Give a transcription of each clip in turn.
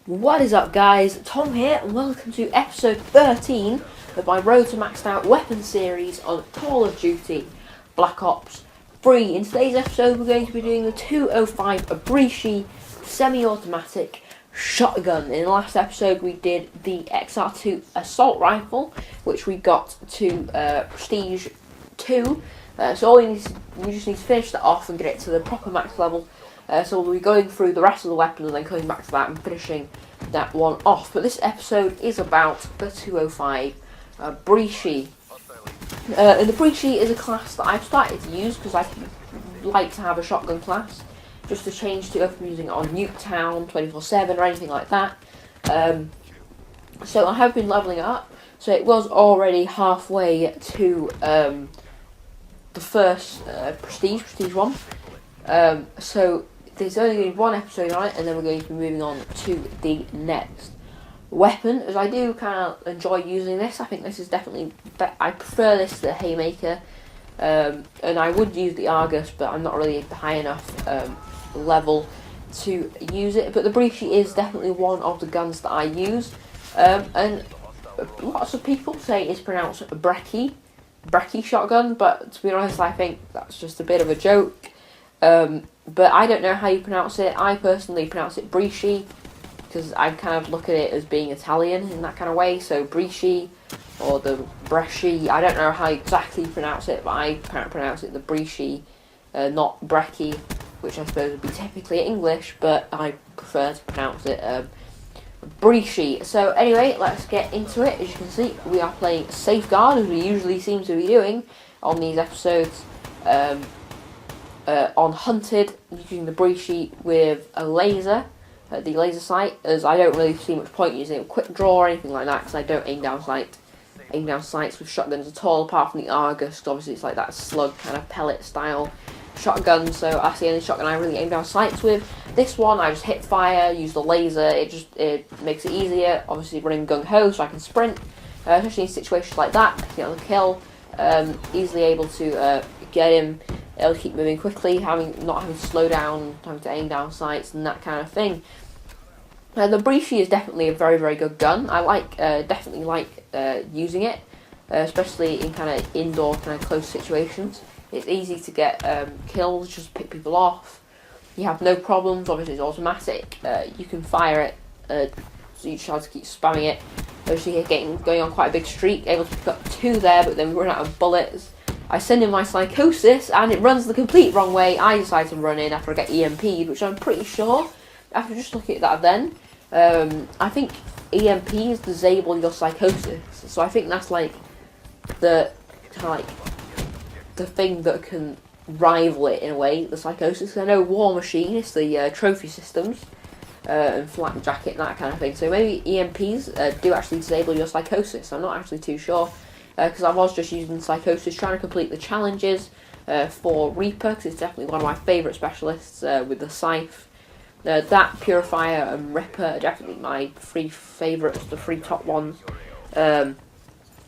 What is up, guys? Tom here, and welcome to episode 13 of my Road to Maxed Out Weapons series on Call of Duty Black Ops 3. In today's episode, we're going to be doing the 205 Brecci semi-automatic shotgun. In the last episode, we did the XR2 assault rifle, which we got to Prestige 2. So we just need to finish that off and get it to the proper max level. So we'll be going through the rest of the weapons and then coming back to that and finishing that one off. But this episode is about the 205 Brecci. And the Brecci is a class that I've started to use because I like to have a shotgun class, just to change to if I'm using it on Nuketown 24/7 or anything like that. So I have been leveling it up. So it was already halfway to the first Prestige 1. So there's only going to be one episode on it, and then we're going to be moving on to the next weapon, as I do kind of enjoy using this. I think this is definitely, I prefer this to the Haymaker, and I would use the Argus, but I'm not really high enough level to use it. But the Brecci is definitely one of the guns that I use, and lots of people say it's pronounced Brecci shotgun, but to be honest, I think that's just a bit of a joke. But I don't know how you pronounce it. I personally pronounce it Brecci, because I kind of look at it as being Italian in that kind of way. So Brecci, or the Brecci, I don't know how exactly you pronounce it, but I pronounce it the Brecci, not Brecci, which I suppose would be typically English, but I prefer to pronounce it Brecci. So anyway, let's get into it. As you can see, we are playing Safeguard, as we usually seem to be doing on these episodes. On Hunted, using the Brecci with a laser, the laser sight, as I don't really see much point using a quick draw or anything like that, because I don't aim down sights with shotguns at all, apart from the Argus, because obviously it's like that slug kind of pellet style shotgun, so that's the only shotgun I really aim down sights with. This one, I just hit fire, use the laser, it makes it easier, obviously running gung-ho so I can sprint, especially in situations like that, get on the kill, easily able to get him. It'll keep moving quickly, not having to slow down, having to aim down sights and that kind of thing. The Brecci is definitely a very, very good gun. I definitely like using it, especially in kind of indoor, kind of close situations. It's easy to get kills, just pick people off. You have no problems. Obviously, it's automatic. You can fire it, so you just have to keep spamming it. Obviously, you're going on quite a big streak, able to pick up 2 there, but then we run out of bullets. I send in my Psychosis, and it runs the complete wrong way. I decide to run in after I get EMP'd, which I'm pretty sure, after just looking at that then, I think EMPs disable your Psychosis. So I think that's like the thing that can rival it in a way, the Psychosis. I know War Machine is the trophy systems, and Flak Jacket and that kind of thing. So maybe EMPs do actually disable your Psychosis. I'm not actually too sure. Because I was just using Psychosis, trying to complete the challenges for Reaper, because it's definitely one of my favourite specialists with the Scythe. That, Purifier and Ripper are definitely my 3 favourites, the 3 top ones. So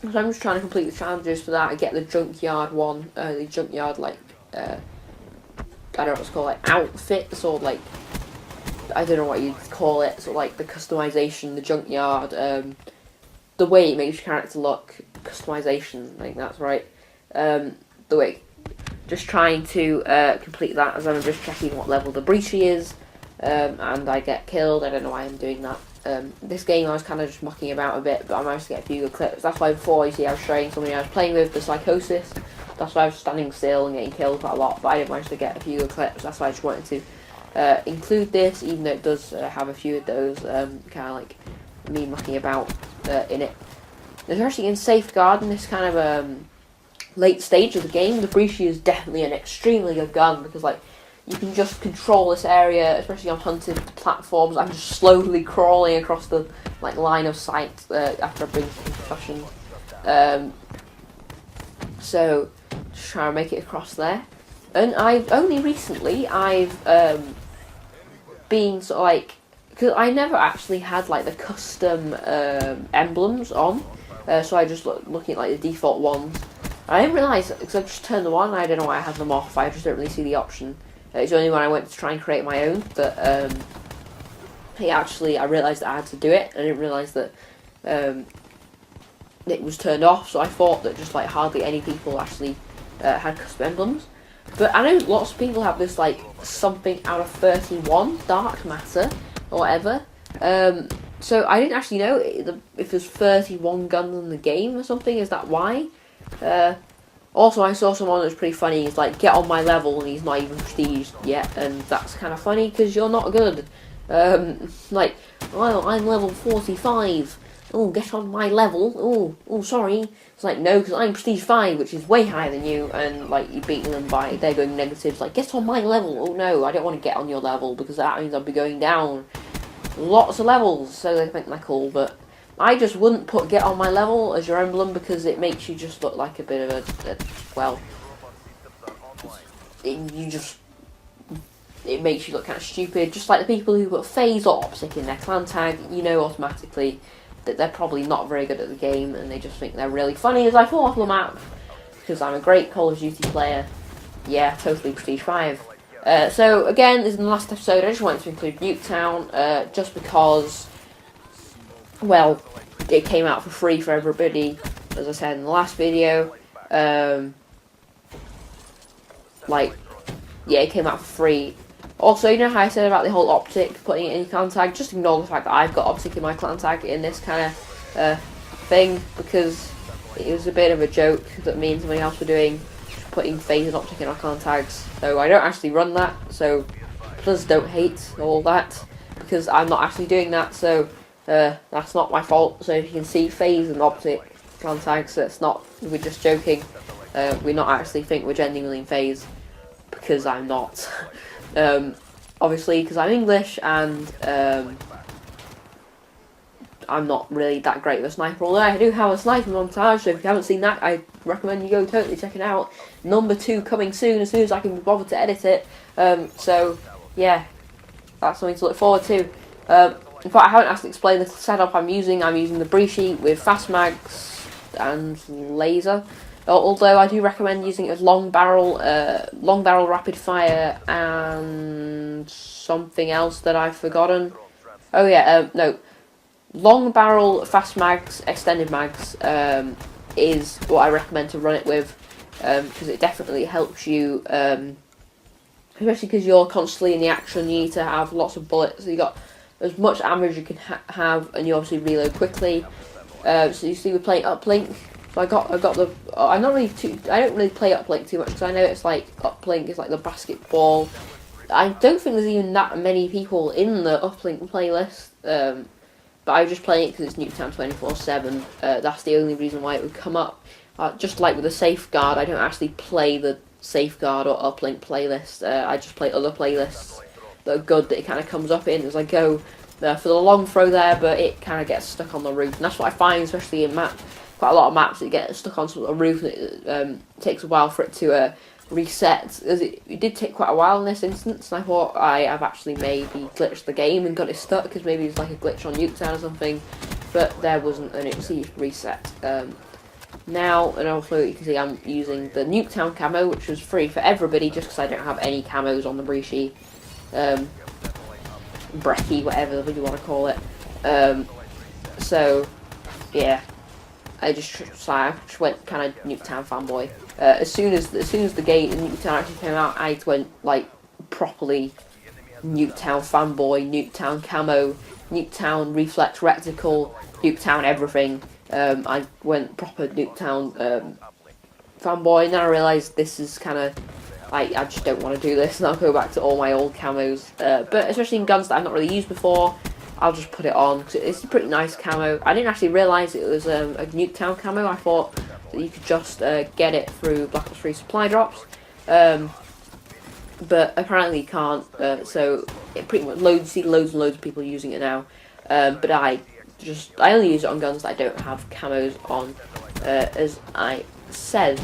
I'm just trying to complete the challenges for that. I get the Junkyard one, the Junkyard, I don't know what it's called, like outfits, or like, I don't know what you'd call it, so like the customization, the Junkyard, the way it makes your character look, customization, I think that's right. The way, just trying to complete that, as I'm just checking what level the Brecci is, and I get killed. I don't know why I'm doing that. This game I was kind of just mucking about a bit, but I managed to get a few good clips. That's why before, you see, I was showing somebody I was playing with, the Psychosis. That's why I was standing still and getting killed quite a lot, but I didn't manage to get a few good clips. That's why I just wanted to include this, even though it does have a few of those, kind of like me mucking about in it. Especially in Safeguard, in this kind of late stage of the game, the Brecci is definitely an extremely good gun, because like you can just control this area, especially on hunted platforms. I'm just slowly crawling across the line of sight after I've been concussion. So just trying to make it across there. And I've only recently been sort of like, because I never actually had like the custom emblems on. So I just looking at the default ones. I didn't realise, because I just turned them on, I don't know why I had them off, I just don't really see the option. It's only when I went to try and create my own that I realised that I had to do it. I didn't realise that it was turned off, so I thought that just like hardly any people actually had custom emblems. But I know lots of people have this like something out of 31 dark matter or whatever. So I didn't actually know if there's 31 guns in the game or something. Is that why? Also, I saw someone that was pretty funny. He's like, get on my level, and he's not even prestige yet, and that's kind of funny because you're not good. Like, well, I'm level 45. Oh, get on my level. Oh, sorry. It's like, no, because I'm prestige 5, which is way higher than you, and like you're beating them by they're going negatives. Like, get on my level. Oh no, I don't want to get on your level because that means I'll be going down lots of levels. So they think they're cool, but I just wouldn't put get on my level as your emblem because it makes you just look like a bit of it makes you look kind of stupid. Just like the people who put phase or optic in their clan tag, you know automatically that they're probably not very good at the game and they just think they're really funny as I fall off the map because I'm a great Call of Duty player. Yeah, totally prestige 5. So again, this is the last episode. I just wanted to include Nuketown just because, well, it came out for free for everybody, as I said in the last video. It came out for free. Also, you know how I said about the whole optic, putting it in your clan tag? Just ignore the fact that I've got optic in my clan tag in this kind of thing, because it was a bit of a joke that me and somebody else were doing, putting phase and optic in our clan tags. So I don't actually run that, so please don't hate all that, because I'm not actually doing that, so that's not my fault. So if you can see phase and optic clan tags, that's not, we're just joking. We not actually think we're genuinely in phase, because I'm not. Obviously, because I'm English and I'm not really that great of a sniper, although I do have a sniper montage, so if you haven't seen that, I recommend you go totally check it out. Number 2 coming soon, as soon as I can be bothered to edit it. So, yeah, that's something to look forward to. In fact, I haven't actually explained the setup I'm using. I'm using the Brecci with fast mags and laser. Although I do recommend using it with long barrel rapid fire and something else that I've forgotten. Oh yeah, no. Long barrel, fast mags, extended mags is what I recommend to run it with, because it definitely helps you, especially because you're constantly in the action. You need to have lots of bullets, so you got as much ammo as you can have, and you obviously reload quickly. So you see, we're playing uplink. So I got the. I don't really play uplink too much because I know it's like uplink is like the basketball. I don't think there's even that many people in the uplink playlist. But I was just playing it because it's Nuketown 24/7. That's the only reason why it would come up. Just like with the Safeguard, I don't actually play the Safeguard or Uplink playlist. I just play other playlists that are good that it kind of comes up in as I go. For the long throw there, but it kind of gets stuck on the roof. And that's what I find, especially in quite a lot of maps that get stuck on the roof. It takes a while for it to reset, as it did take quite a while in this instance, and I thought I have actually maybe glitched the game and got it stuck, because maybe it's like a glitch on Nuketown or something, but there wasn't, and it was reset now. And also you can see I'm using the Nuketown camo, which was free for everybody, just because I don't have any camos on the Brecci, Brecci, whatever you want to call it. So yeah, I just went kind of Nuketown fanboy. As soon as the game Nuketown actually came out, I went like properly Nuketown fanboy, Nuketown camo, Nuketown reflex reticle, Nuketown everything. I went proper Nuketown fanboy, and then I realised this is kind of I just don't want to do this, and I'll go back to all my old camos. But especially in guns that I've not really used before, I'll just put it on, because it's a pretty nice camo. I didn't actually realise it was a Nuketown camo. I thought that you could just get it through Black Ops 3 supply drops. But apparently you can't, so it pretty much see loads and loads of people using it now. But I only use it on guns that I don't have camos on, as I said.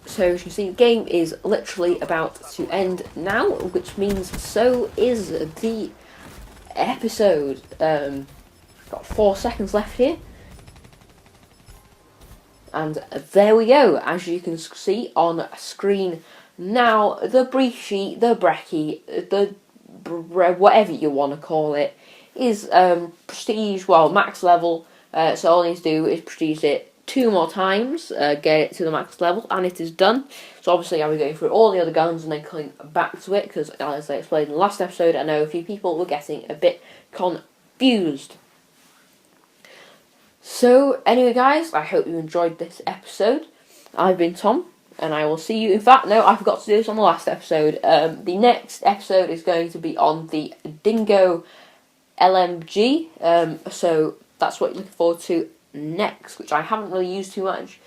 So as you can see, the game is literally about to end now, which means so is the episode. Got 4 seconds left here. And there we go, as you can see on screen now, the Brecci, the whatever you want to call it, is prestige, well, max level. So all I need to do is prestige it 2 more times, get it to the max level, and it is done. So obviously I'll be going through all the other guns and then coming back to it, because as I explained in the last episode, I know a few people were getting a bit confused. So anyway guys, I hope you enjoyed this episode. I've been Tom, and I will see you. In fact, no, I forgot to do this on the last episode. The next episode is going to be on the Dingo LMG. So that's what you're looking forward to next, which I haven't really used too much.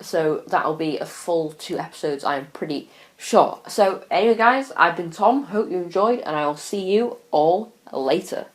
So that'll be a full 2 episodes, I am pretty sure. So anyway guys, I've been Tom, hope you enjoyed, and I will see you all later.